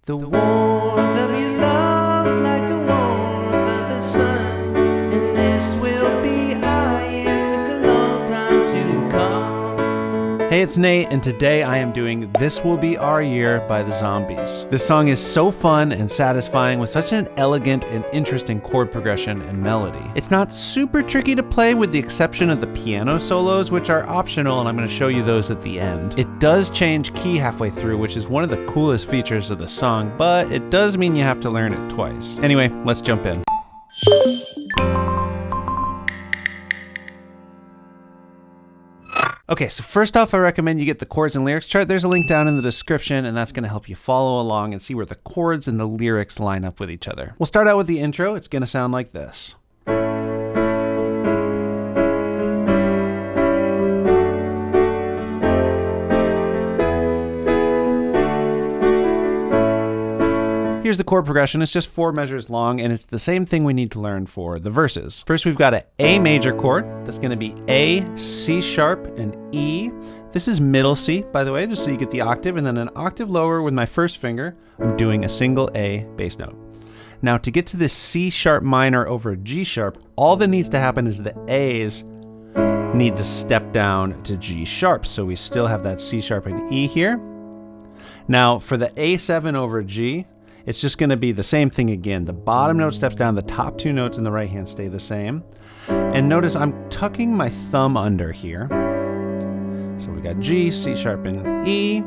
The warmth of your love's like the warmth of the sun, and this will be our year. Took a long time to come. Hey, it's Nate, and today I am doing This Will Be Our Year by the Zombies. This song is so fun and satisfying with such an elegant and interesting chord progression and melody. It's not super tricky to play with the exception of the piano solos, which are optional, and I'm going to show you those at the end. It does change key halfway through, which is one of the coolest features of the song, but it does mean you have to learn it twice. Anyway, let's jump in. Okay, so first off, I recommend you get the chords and lyrics chart. There's a link down in the description, and that's going to help you follow along and see where the chords and the lyrics line up with each other. We'll start out with the intro. It's going to sound like this. Here's the chord progression. It's just 4 measures long, and it's the same thing we need to learn for the verses. First, we've got an A major chord. That's going to be A, C sharp, and E. This is middle C, by the way, just so you get the octave, and then an octave lower with my first finger, I'm doing a single A bass note. Now, to get to this C sharp minor over G sharp, all that needs to happen is the A's need to step down to G sharp, so we still have that C sharp and E here. Now, for the A7 over G, it's just going to be the same thing again. The bottom note steps down, the top 2 notes in the right hand stay the same. And notice I'm tucking my thumb under here. So we got G, C sharp, and E.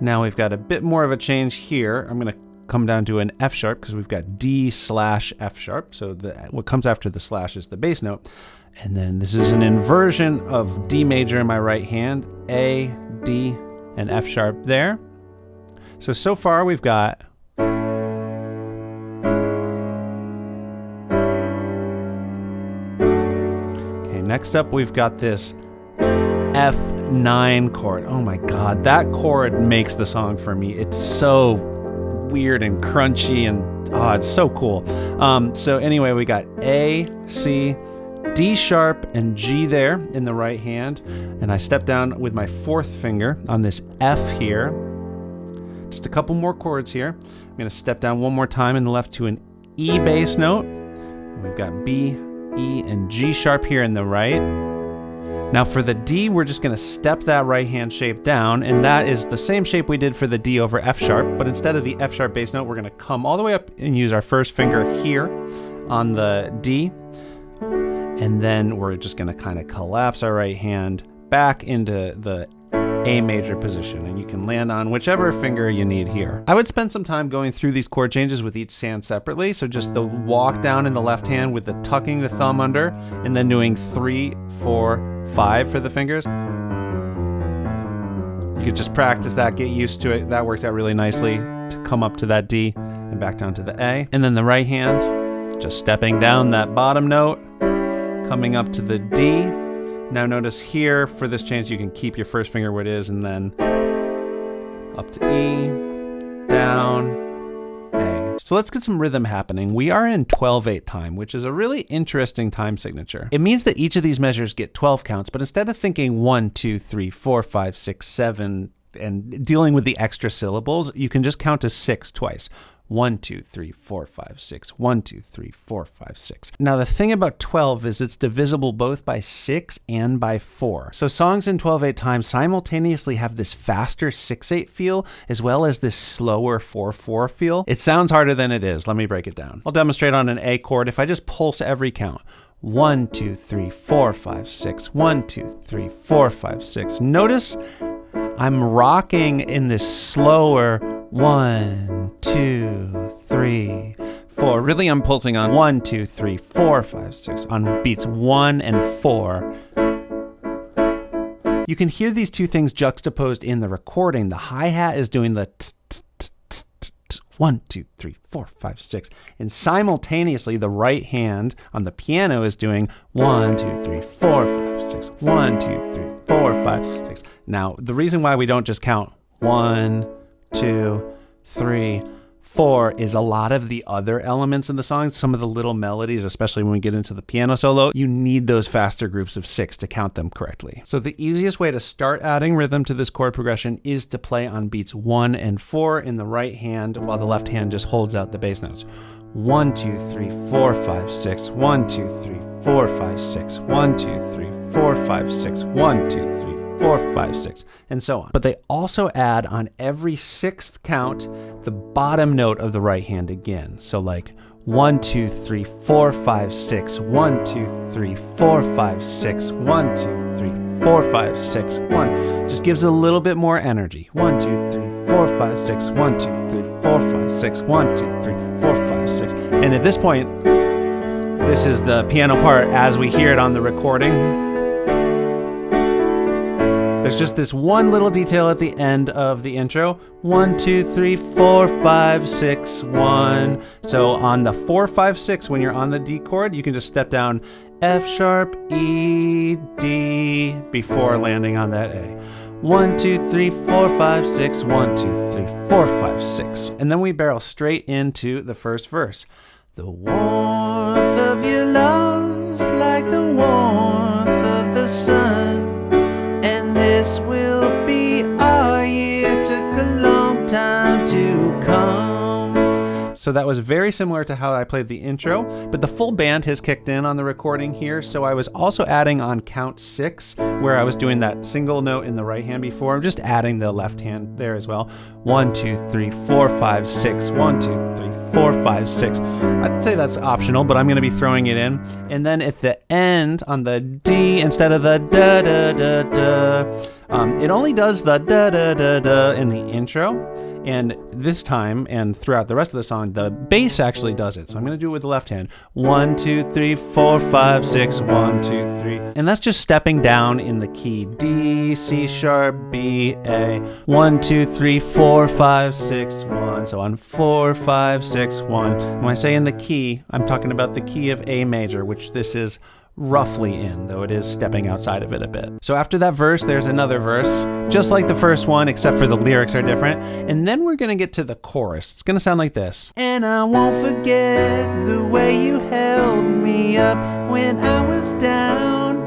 Now we've got a bit more of a change here. I'm going to come down to an F sharp because we've got D slash F sharp. So what comes after the slash is the bass note. And then this is an inversion of D major in my right hand, A, D, and F sharp there. So far we've got next up, we've got this F9 chord. Oh my God, that chord makes the song for me. It's so weird and crunchy and it's so cool. So anyway, we got A, C, D sharp, and G there in the right hand. And I step down with my 4th finger on this F here. Just a couple more chords here. I'm gonna step down one more time in the left to an E bass note. And we've got B, E, and G sharp here in the right. Now for the D, we're just going to step that right hand shape down, and that is the same shape we did for the D over F sharp, but instead of the F sharp bass note, we're going to come all the way up and use our first finger here on the D, and then we're just going to kind of collapse our right hand back into the A major position, and you can land on whichever finger you need here. I would spend some time going through these chord changes with each hand separately, so just the walk down in the left hand with the tucking the thumb under, and then doing 3, 4, 5 for the fingers. You could just practice that, get used to it. That works out really nicely to come up to that D and back down to the A. And then the right hand, just stepping down that bottom note, coming up to the D. Now notice here, for this change, you can keep your first finger where it is, and then up to E, down, A. So let's get some rhythm happening. We are in 12/8 time, which is a really interesting time signature. It means that each of these measures get 12 counts, but instead of thinking 1, 2, 3, 4, 5, 6, 7, and dealing with the extra syllables, you can just count to 6 twice. 1, 2, 3, 4, 5, 6. 1, 2, 3, 4, 5, 6. Now the thing about 12 is it's divisible both by 6 and by 4. So songs in 12/8 time simultaneously have this faster 6/8 feel as well as this slower 4/4 feel. It sounds harder than it is. Let me break it down. I'll demonstrate on an A chord. If I just pulse every count. 1, 2, 3, 4, 5, 6. 1, 2, 3, 4, 5, 6. Notice I'm rocking in this slower 1, 2, 3, 4. Really, I'm pulsing on 1, 2, 3, 4, 5, 6 on beats 1 and 4. You can hear these two things juxtaposed in the recording. The hi-hat is doing the 1, 2, 3, 4, 5, 6. And simultaneously, the right hand on the piano is doing 1, 2, 3, 4, 5, 6. 1, 2, 3, 4, 5, 6. Now, the reason why we don't just count 1, 2, 3, 4 is a lot of the other elements in the song, some of the little melodies, especially when we get into the piano solo. You need those faster groups of 6 to count them correctly. So the easiest way to start adding rhythm to this chord progression is to play on beats 1 and 4 in the right hand while the left hand just holds out the bass notes. 1, 2, 3, 4, 5, 6, 1, 2, 3, 4, 5, 6, 1, 2, 3, 4, 5, 6, 1, 2, 3, 4, 5, 6, and so on. But they also add on every 6th count the bottom note of the right hand again. So like 1, 2, 3, 4, 5, 6, 1, 2, 3, 4, 5, 6, 1, 2, 3, 4, 5, 6, 1. Just gives a little bit more energy. 1, 2, 3, 4, 5, 6, 1, 2, 3, 4, 5, 6, 1, 2, 3, 4, 5, 6. And at this point, this is the piano part as we hear it on the recording. There's just this one little detail at the end of the intro. 1, 2, 3, 4, 5, 6, 1. So on the 4, 5, 6, when you're on the D chord, you can just step down F sharp, E, D before landing on that A. 1, 2, 3, 4, 5, 6, 1, 2, 3, 4, 5, 6. And then we barrel straight into the first verse. The warmth of your love's like the warmth of the sun, and this will be our year. Took a long time to come. So that was very similar to how I played the intro, but the full band has kicked in on the recording here. So I was also adding on count 6, where I was doing that single note in the right hand before. I'm just adding the left hand there as well. 1, 2, 3, 4, 5, 6. 1, 2, 3, 4, 5, 6. I'd say that's optional, but I'm going to be throwing it in. And then at the end on the D, instead of the da da da da, it only does the da da da da in the intro. And this time, and throughout the rest of the song, the bass actually does it. So I'm going to do it with the left hand. 1, 2, 3, 4, 5, 6, 1, 2, 3. And that's just stepping down in the key D, C sharp, B, A. 1, 2, 3, 4, 5, 6, 1. So on 4, 5, 6, 1. When I say in the key, I'm talking about the key of A major, which this is roughly in, though it is stepping outside of it a bit. So after that verse, there's another verse, just like the first one, except for the lyrics are different. And then we're gonna get to the chorus. It's gonna sound like this. And I won't forget the way you held me up when I was down.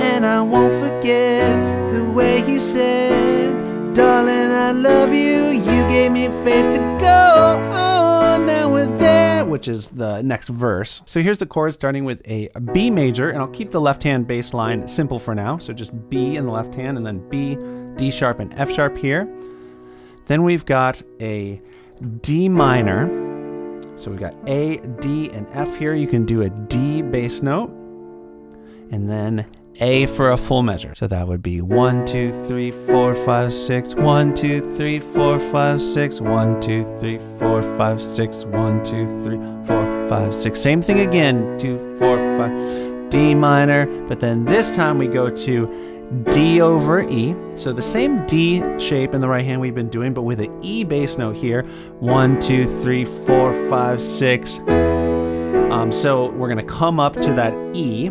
And I won't forget the way you said, darling, I love you. You gave me faith to go on. Now we're there, which is the next verse. So here's the chord starting with a B major, and I'll keep the left hand bass line simple for now. So just B in the left hand, and then B, D sharp, and F sharp here. Then we've got a D minor. So we've got A, D, and F here. You can do a D bass note, and then A for a full measure. So that would be 1, 2, 3, 4, 5, 6. 1, 2, 3, 4, 5, 6. 1, 2, 3, 4, 5, 6. 1, 2, 3, 4, 5, 6. Same thing again. 2, 4, 5. D minor. But then this time we go to D over E. So the same D shape in the right hand we've been doing, but with an E bass note here. 1, 2, 3, 4, 5, 6. So we're going to come up to that E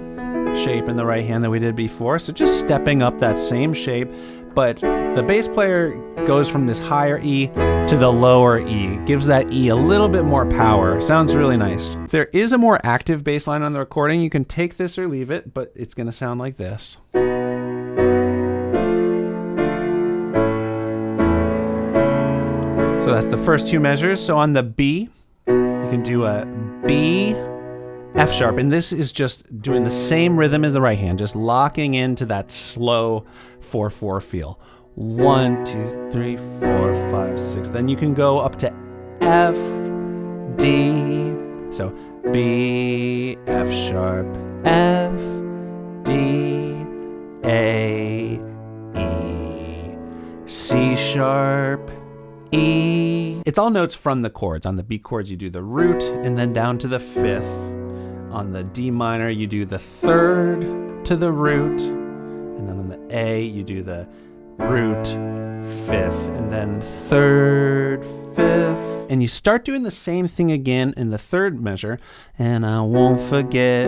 shape in the right hand that we did before. So just stepping up that same shape, but the bass player goes from this higher E to the lower E, gives that E a little bit more power. Sounds really nice. If there is a more active bass line on the recording, you can take this or leave it, but it's going to sound like this. So that's the first 2 measures. So on the B, you can do a B, F sharp, and this is just doing the same rhythm as the right hand, just locking into that slow 4/4 feel. 1, 2, 3, 4, 5, 6. Then you can go up to F, D. So B, F sharp, F, D, A, E, C sharp, E. It's all notes from the chords. On the B chords, you do the root and then down to the 5th. On the D minor, you do the 3rd to the root, and then on the A, you do the root, 5th, and then 3rd, 5th, and you start doing the same thing again in the 3rd measure. And I won't forget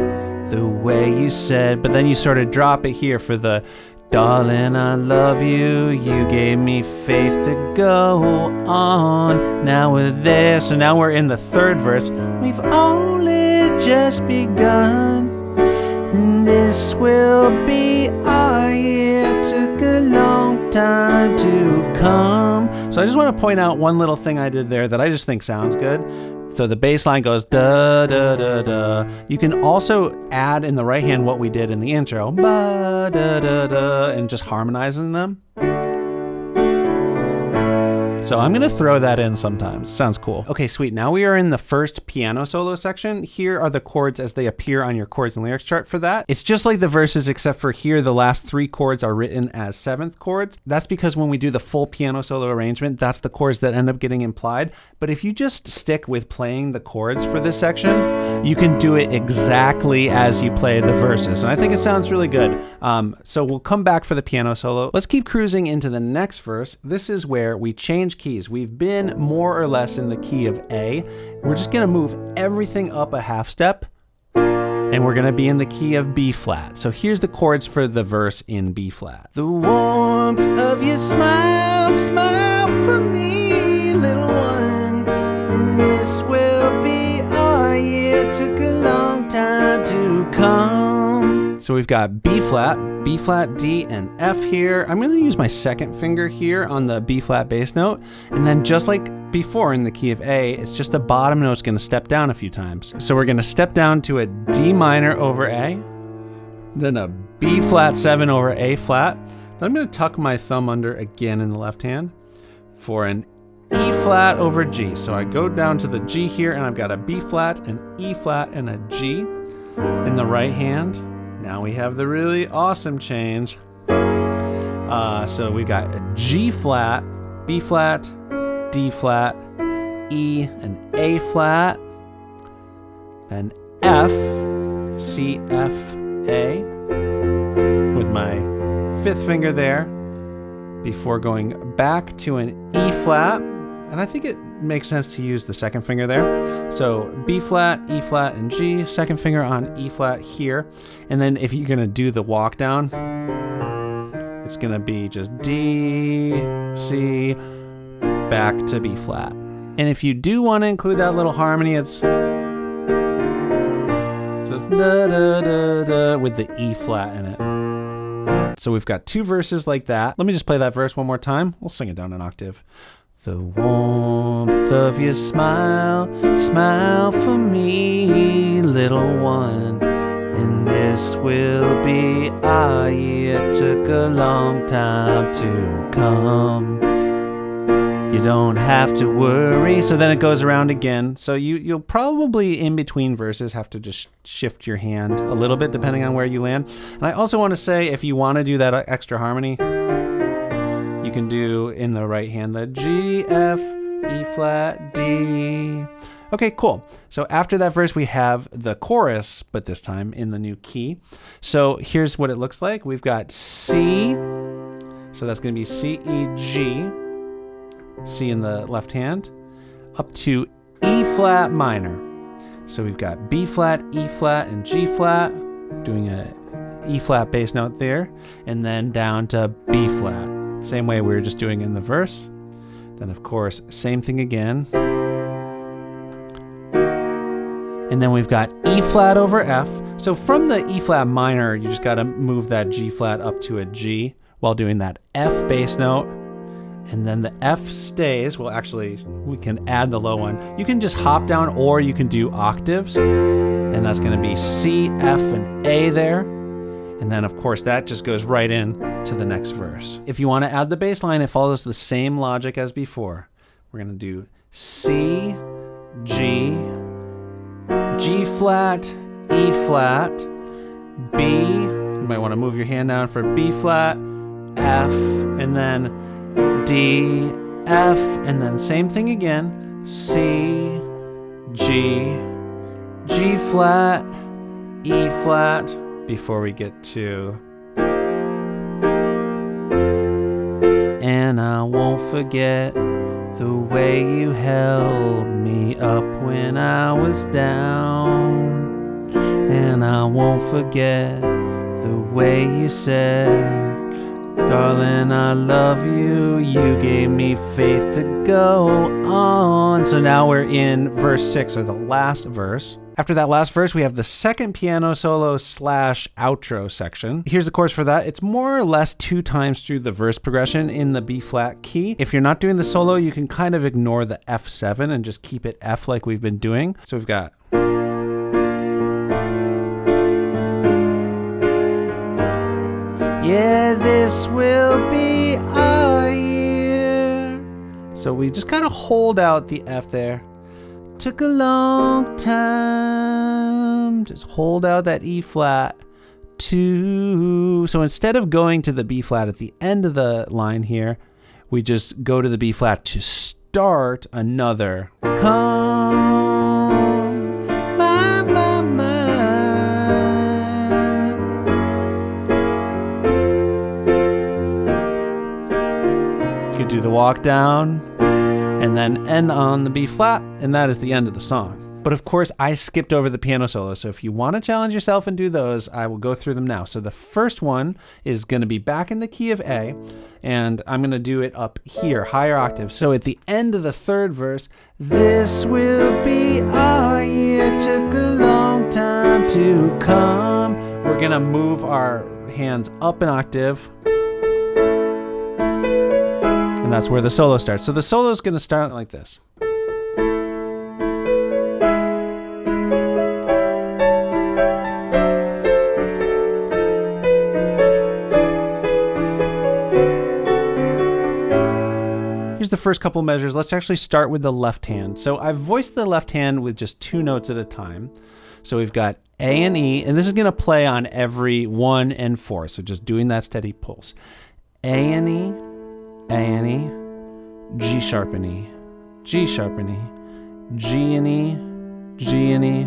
the way you said, but then you sort of drop it here for the Darling, I love you. You gave me faith to go on. Now we're there. So now we're in the third verse. We've only just begun, and this will be our year. Took a long time to come. So I just want to point out one little thing I did there that I just think sounds good. So the bass line goes da da da da. You can also add in the right hand what we did in the intro, ba da da da, and just harmonizing them. So I'm gonna throw that in sometimes. Sounds cool. Okay, sweet. Now we are in the first piano solo section. Here are the chords as they appear on your chords and lyrics chart for that. It's just like the verses, except for here, the last 3 chords are written as 7th chords. That's because when we do the full piano solo arrangement, that's the chords that end up getting implied. But if you just stick with playing the chords for this section, you can do it exactly as you play the verses. And I think it sounds really good. So we'll come back for the piano solo. Let's keep cruising into the next verse. This is where we change keys. We've been more or less in the key of A. We're just gonna move everything up a half step, and we're gonna be in the key of B flat. So here's the chords for the verse in B flat. The warmth of your smile, smile for me, little one, and this will be our year. Took a long time to come. So we've got B flat, D, and F here. I'm going to use my second finger here on the B flat bass note. And then just like before in the key of A, it's just the bottom note's going to step down a few times. So we're going to step down to a D minor over A, then a B flat 7 over A flat. Then I'm going to tuck my thumb under again in the left hand for an E flat over G. So I go down to the G here, and I've got a B flat, an E flat, and a G in the right hand. Now we have the really awesome change. So we got a G flat, B flat, D flat, E, and A flat, then F, C, F, A, with my 5th finger there, before going back to an E flat. And I think it makes sense to use the 2nd finger there. So B flat, E flat, and G, 2nd finger on E flat here. And then if you're gonna do the walk down, it's gonna be just D, C, back to B flat. And if you do want to include that little harmony, it's just da da da da with the E flat in it. So we've got 2 verses like that. Let me just play that verse one more time. We'll sing it down an octave. The warmth of your smile, smile for me, little one, and this will be our year. Took a long time to come. You don't have to worry. So then it goes around again. So you'll probably in between verses have to just shift your hand a little bit depending on where you land. And I also want to say, if you want to do that extra harmony, you can do in the right hand the G, F, E flat, D. Okay, cool. So after that verse, we have the chorus, but this time in the new key. So here's what it looks like. We've got C, so that's going to be C, E, G, C in the left hand, up to E flat minor. So we've got B flat, E flat, and G flat, doing a E flat bass note there, and then down to B flat. Same way we were just doing in the verse. Then of course, same thing again. And then we've got E flat over F. So from the E flat minor, you just gotta move that G flat up to a G while doing that F bass note. And then the F stays. Well, actually, we can add the low one. You can just hop down, or you can do octaves. And that's gonna be C, F, and A there. And then, of course, that just goes right in to the next verse. If you want to add the bass line, it follows the same logic as before. We're going to do C, G, G flat, E flat, B. You might want to move your hand down for B flat, F, and then D, F, and then same thing again. C, G, G flat, E flat, before we get to and I won't forget the way you held me up when I was down, and I won't forget the way you said Darling, I love you. You gave me faith to go on. So now we're in verse 6, or the last verse. After that last verse, we have the second piano solo / outro section. Here's the chorus for that. It's more or less 2 times through the verse progression in the B flat key. If you're not doing the solo, you can kind of ignore the F7 and just keep it F like we've been doing. So we've got... Yeah, this will be our year. So we just kind of hold out the F there. Took a long time. Just hold out that E flat. 2. So instead of going to the B flat at the end of the line here, we just go to the B flat to start another. Come, my, my, my. You could do the walk down and then end on the B flat, and that is the end of the song. But of course, I skipped over the piano solo, so if you want to challenge yourself and do those, I will go through them now. So the first one is going to be back in the key of A, and I'm going to do it up here, higher octave. So at the end of the third verse, this will be our year, took a long time to come. We're going to move our hands up an octave, and that's where the solo starts. So the solo is going to start like this. Here's the first couple measures. Let's actually start with the left hand. So I've voiced the left hand with just 2 notes at a time. So we've got A and E, and this is going to play on every 1 and 4. So just doing that steady pulse. A and E, A and E, G sharp and E, G sharp and E, G and E, G and E,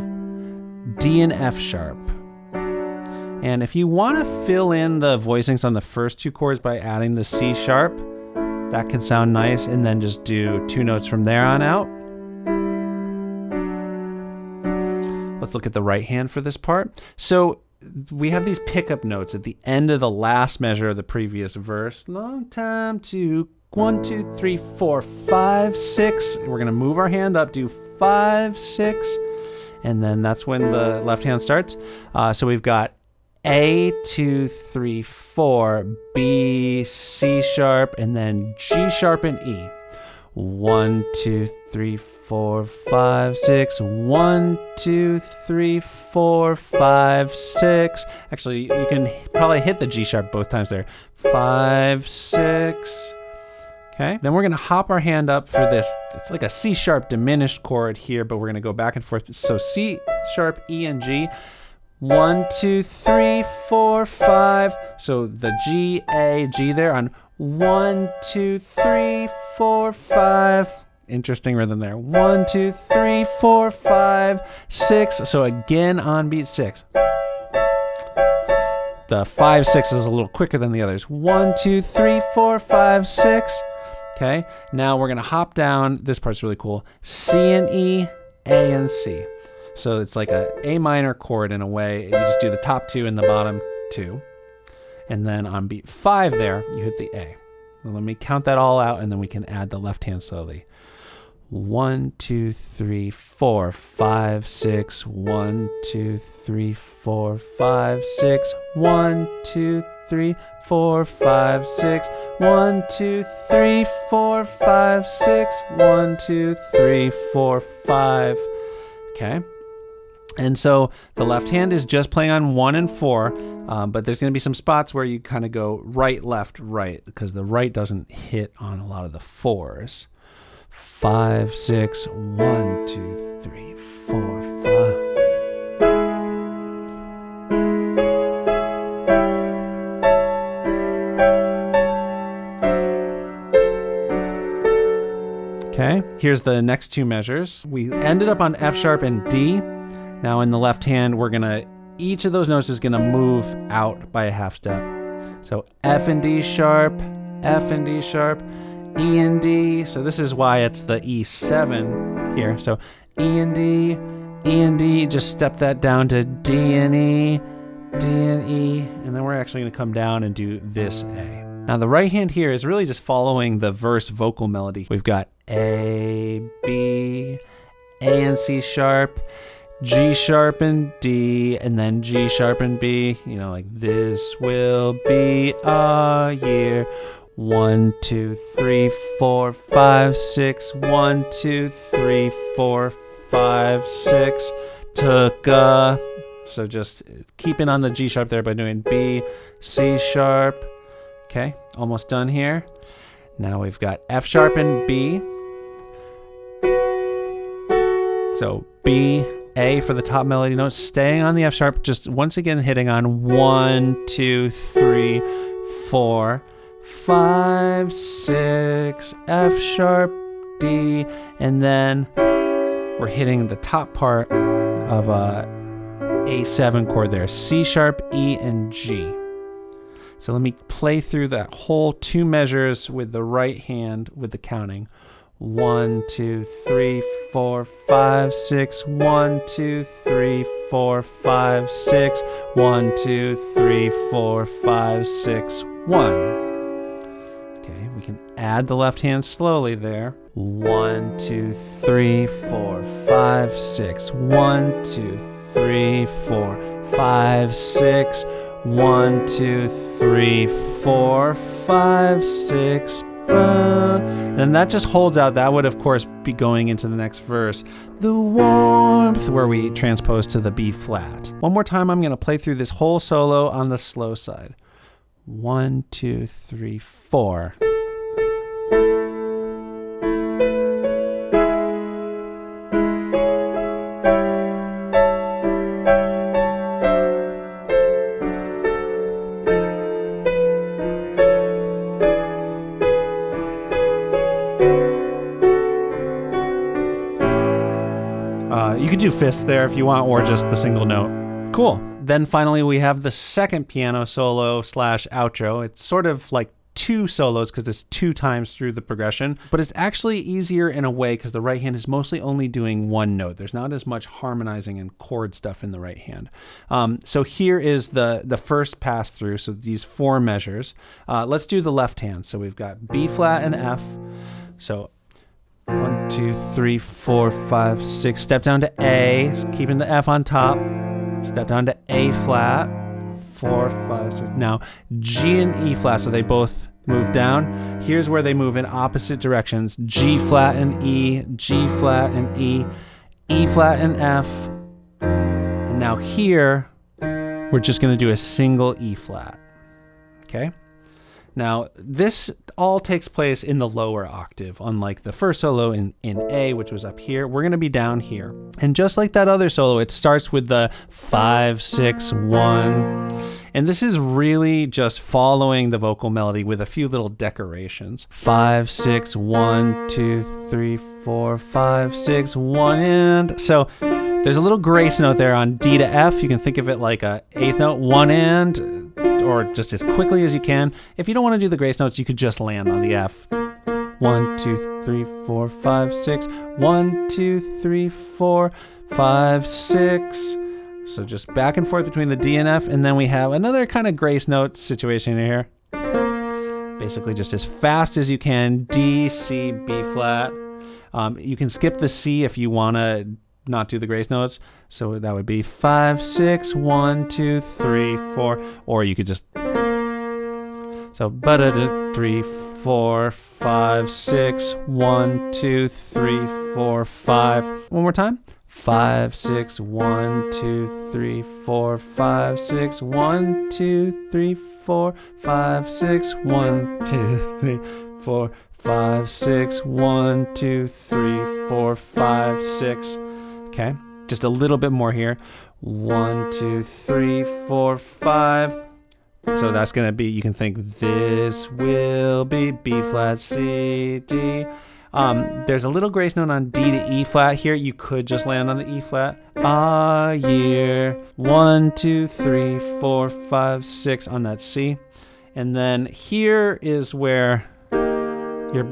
D and F sharp. And if you want to fill in the voicings on the first 2 chords by adding the C sharp, that can sound nice, and then just do 2 notes from there on out. Let's look at the right hand for this part. So we have these pickup notes at the end of the last measure of the previous verse. Long time to 1, 2, 3, 4, 5, 6. We're going to move our hand up, do 5, 6, and then that's when the left hand starts. So we've got A, 2, 3, 4, B, C sharp, and then G sharp and E. 1, 2, 3, 4, 5, 6. 1, 2, 3, 4, 5, 6. Actually, you can probably hit the G sharp both times there. 5, 6. Okay, then we're going to hop our hand up for this. It's like a C sharp diminished chord here, but we're going to go back and forth. So C sharp, E, and G. 1, 2, 3, 4, 5. So the G, A, G there on 1, 2, 3, 4, 5. Interesting rhythm there. 1, 2, 3, 4, 5, 6. So again on beat 6. The 5, 6 is a little quicker than the others. 1, 2, 3, 4, 5, 6. Okay, now we're gonna hop down. This part's really cool. C and E, A and C. So it's like a A minor chord in a way. You just do the top 2 and the bottom 2. And then on beat 5 there, you hit the A. Now let me count that all out, and then we can add the left hand slowly. 1, 2, 3, 4, 5, 6. 1, 2, 3, 4, 5, 6. 1, 2, 3, 4, 5, 6. 1, 2, 3, 4, 5, 6. 1, 2, 3, 4, 5. Okay. And so the left hand is just playing on 1 and 4, but there's going to be some spots where you kind of go right, left, right, because the right doesn't hit on a lot of the 4s. 5, 6, 1, 2, 3, 4, 5. Okay, here's the next 2 measures. We ended up on F sharp and D. Now in the left hand, each of those notes is gonna move out by a half step. So F and D sharp, F and D sharp, E and D. So this is why it's the E7 here. So E and D, just step that down to D and E, D and E, and then we're actually gonna come down and do this A. Now the right hand here is really just following the verse vocal melody. We've got A, B, A and C sharp, G sharp and D, and then G sharp and B. You know, like this will be a year. 1, 2, 3, 4, 5, 6. 1, 2, 3, 4, 5, 6. Took a. So just keeping on the G sharp there by doing B, C sharp. Okay, almost done here. Now we've got F sharp and B. So B, A for the top melody note, staying on the F sharp, just once again hitting on 1, 2, 3, 4, 5, 6, F sharp, D, and then we're hitting the top part of a A7 chord there, C sharp, E, and G. So let me play through that whole 2 measures with the right hand with the counting. 1, 2, 3, 4, 5, 6. 1, 2, 3, 4, 5, 6. 1, 2, 3, 4, 5, 6, 1. Okay, we can add the left hand slowly there. 1, 2, 3, 4, 5, 6. 1, 2, 3, 4, 5, 6. 1, 2, 3, 4, 5, 6. And that just holds out. That would, of course, be going into the next verse. The warmth, where we transpose to the B flat. One more time, I'm going to play through this whole solo on the slow side. 1, 2, 3, 4. You could do fifths there if you want, or just the single note. Cool. Then finally we have the second piano solo / outro. It's sort of like 2 solos because it's 2 times through the progression, but it's actually easier in a way because the right hand is mostly only doing 1 note. There's not as much harmonizing and chord stuff in the right hand. So here is the first pass through. So these 4 measures. Let's do the left hand. So we've got B flat and F. So 1, 2, 3, 4, 5, 6. Step down to A, keeping the F on top. Step down to A flat. 4, 5, 6. Now G and E flat, so they both move down. Here's where they move in opposite directions. G flat and E, G flat and E, E flat and F. And now here, we're just going to do a single E flat. Okay? Now, this all takes place in the lower octave, unlike the first solo in A, which was up here. We're going to be down here. And just like that other solo, it starts with the 5, 6, 1. And this is really just following the vocal melody with a few little decorations. 5, 6, 1, 2, 3, 4, 5, 6, 1, and so there's a little grace note there on D to F. You can think of it like a 8th note, 1 and, or just as quickly as you can. If you don't want to do the grace notes, you could just land on the F. 1, 2, 3, 4, 5, 6. 1, 2, 3, 4, 5, 6. So just back and forth between the D and F, and then we have another kind of grace note situation here. Basically just as fast as you can, D, C, B flat. You can skip the C if you want to not do the grace notes. So that would be 5, 6, 1, 2, 3, 4, or you could just, so 3, 4, 5, 6, 1, 2, 3, 4, 5. One more time. 5, 6, 1, 2, 3, 4, 5, 6, 1, 2, 3, 4, 5, 6, 1, 2, 3, 4, 5, 6, 1, 2, 3, 4, 5, 6. Okay, just a little bit more here. 1, 2, 3, 4, 5. So that's going to be, you can think this will be B flat, C, D. There's a little grace note on D to E flat here. You could just land on the E flat. A year. 1, 2, 3, 4, 5, 6 on that C. And then here is where we're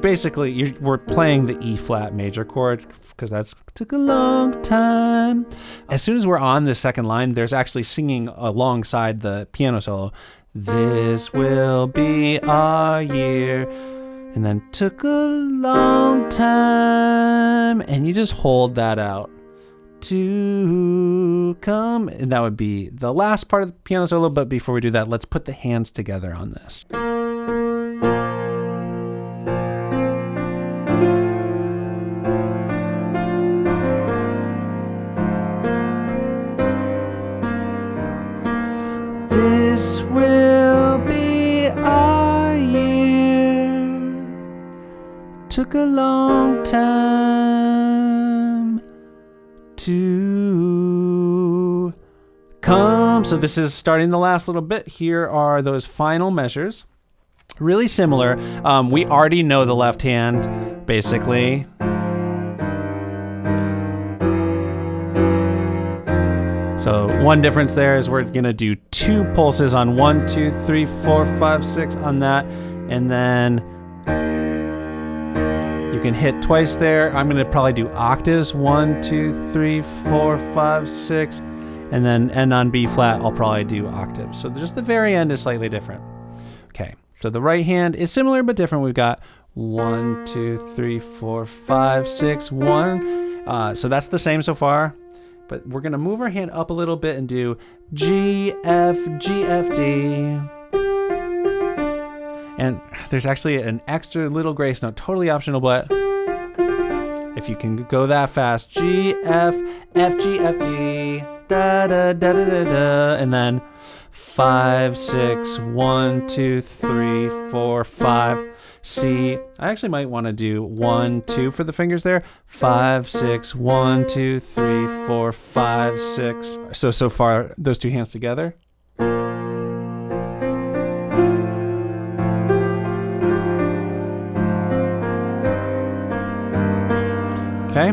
playing the E flat major chord because that's took a long time. As soon as we're on the second line, there's actually singing alongside the piano solo. This will be our year. And then took a long time. And you just hold that out. To come. And that would be the last part of the piano solo. But before we do that, let's put the hands together on this. This will be our year. Took a long time to come. So this is starting the last little bit. Here are those final measures. Really similar. We already know the left hand, basically. So one difference there is we're gonna do 2 pulses on 1, 2, 3, 4, 5, 6 on that, and then you can hit twice there. I'm gonna probably do octaves, 1, 2, 3, 4, 5, 6, and then end on B flat. I'll probably do octaves. So just the very end is slightly different. Okay, so the right hand is similar but different. We've got 1, 2, 3, 4, 5, 6, 1. So that's the same so far. But we're gonna move our hand up a little bit and do G, F, G, F, D. And there's actually an extra little grace note, totally optional, but if you can go that fast, G, F, F, G, F, D, da, da, da, da, da, da, and then 5, 6, 1, 2, 3, 4, 5. C. I actually might want to do 1, 2 for the fingers there. 5, 6, 1, 2, 3, 4, 5, 6. So far, those 2 hands together. Okay.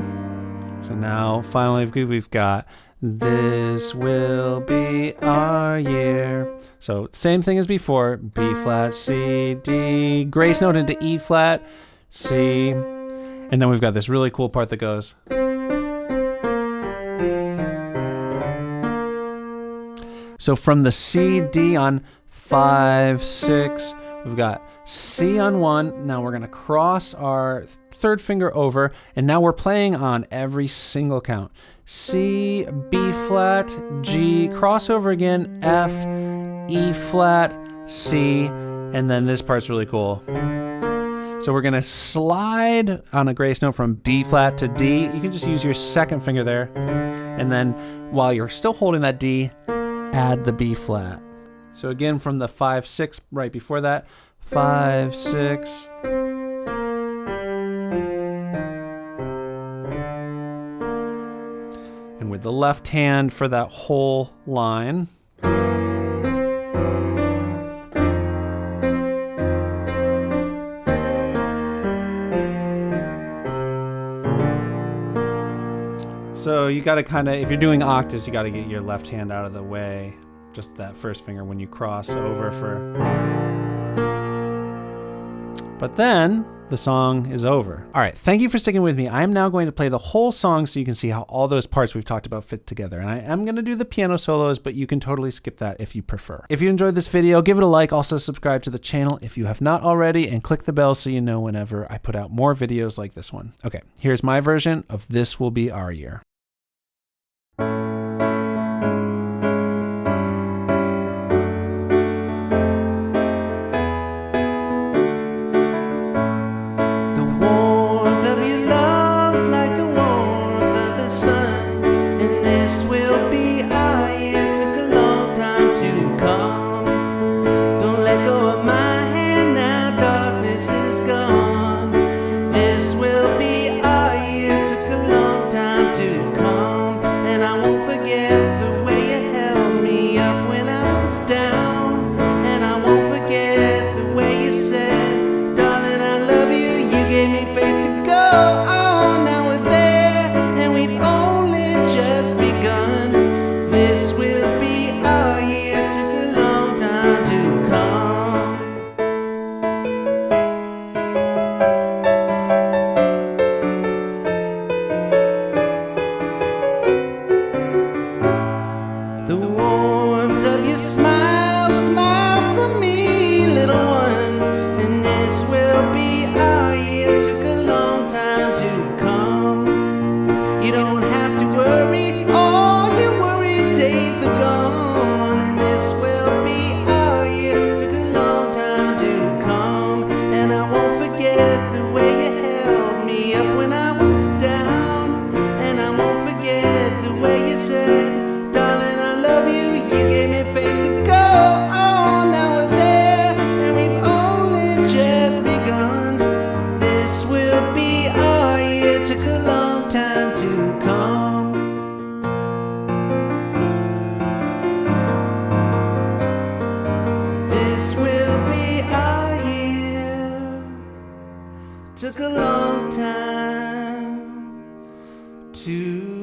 So now, finally, we've got this will be our year. So same thing as before, B flat, C, D, grace note into E flat, C, and then we've got this really cool part that goes. So from the C, D on 5, 6, we've got C on 1. Now we're gonna cross our 3rd finger over, and now we're playing on every single count. C, B flat, G, crossover again, F, E flat, C, and then this part's really cool. So we're gonna slide on a grace note from D flat to D. You can just use your 2nd finger there. And then while you're still holding that D, add the B flat. So again, from the 5, 6 right before that, 5, 6. And with the left hand for that whole line. So you got to kind of, if you're doing octaves, you got to get your left hand out of the way. Just that 1st finger when you cross over for. But then the song is over. All right, thank you for sticking with me. I am now going to play the whole song so you can see how all those parts we've talked about fit together. And I am going to do the piano solos, but you can totally skip that if you prefer. If you enjoyed this video, give it a like. Also subscribe to the channel if you have not already, and click the bell so you know whenever I put out more videos like this one. Okay, here's my version of This Will Be Our Year. don't have to worry, all your worried days are gone. And this will be our year. Took a long time to come, and I won't forget the way you held me up when I was down. And I won't forget the way you said, darling, I love you. You gave me faith to go on. Now we're there, and we've only just begun. This will be our year. Took a long time to come. This will be our year. Took a long time to